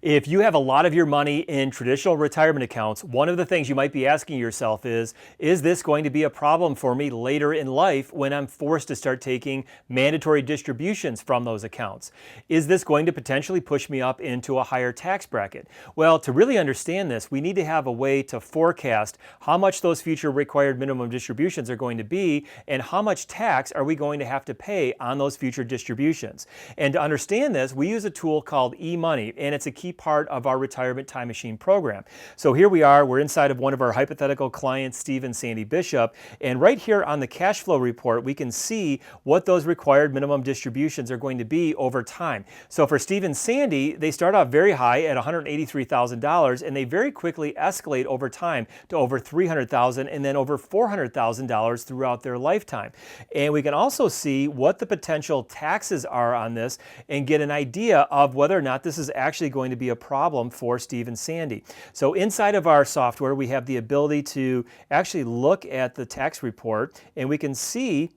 If you have a lot of your money in traditional retirement accounts, one of the things you might be asking yourself is this going to be a problem for me later in life when I'm forced to start taking mandatory distributions from those accounts? Is this going to potentially push me up into a higher tax bracket? Well, to really understand this, we need to have a way to forecast how much those future required minimum distributions are going to be and how much tax are we going to have to pay on those future distributions. And to understand this, we use a tool called eMoney, and it's a key part of our retirement time machine program. So here we are, we're inside of one of our hypothetical clients, Steve and Sandy Bishop, and right here on the cash flow report, we can see what those required minimum distributions are going to be over time. So for Steve and Sandy, they start off very high at $183,000, and they very quickly escalate over time to over $300,000 and then over $400,000 throughout their lifetime. And we can also see what the potential taxes are on this and get an idea of whether or not this is actually going to be a problem for Steve and Sandy. So inside of our software, we have the ability to actually look at the tax report, and we can see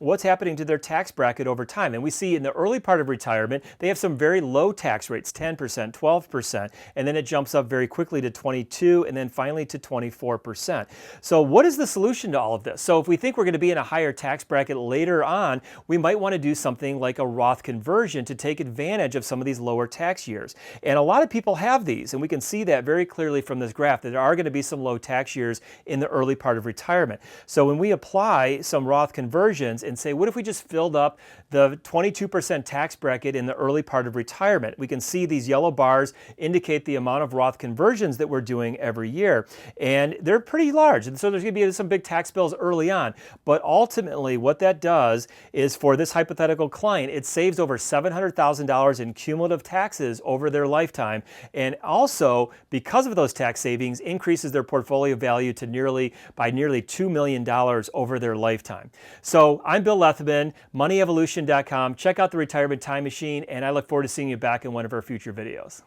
what's happening to their tax bracket over time. And we see in the early part of retirement, they have some very low tax rates, 10%, 12%, and then it jumps up very quickly to 22, and then finally to 24%. So what is the solution to all of this? So if we think we're going to be in a higher tax bracket later on, we might want to do something like a Roth conversion to take advantage of some of these lower tax years. And a lot of people have these, and we can see that very clearly from this graph, that there are going to be some low tax years in the early part of retirement. So when we apply some Roth conversions and say, what if we just filled up the 22% tax bracket in the early part of retirement? We can see these yellow bars indicate the amount of Roth conversions that we're doing every year. And they're pretty large. And so there's going to be some big tax bills early on. But ultimately, what that does is for this hypothetical client, it saves over $700,000 in cumulative taxes over their lifetime. And also, because of those tax savings, increases their portfolio value to nearly $2 million over their lifetime. So I'm Bill Lethman, MoneyEvolution.com. Check out the Retirement Time Machine, and I look forward to seeing you back in one of our future videos.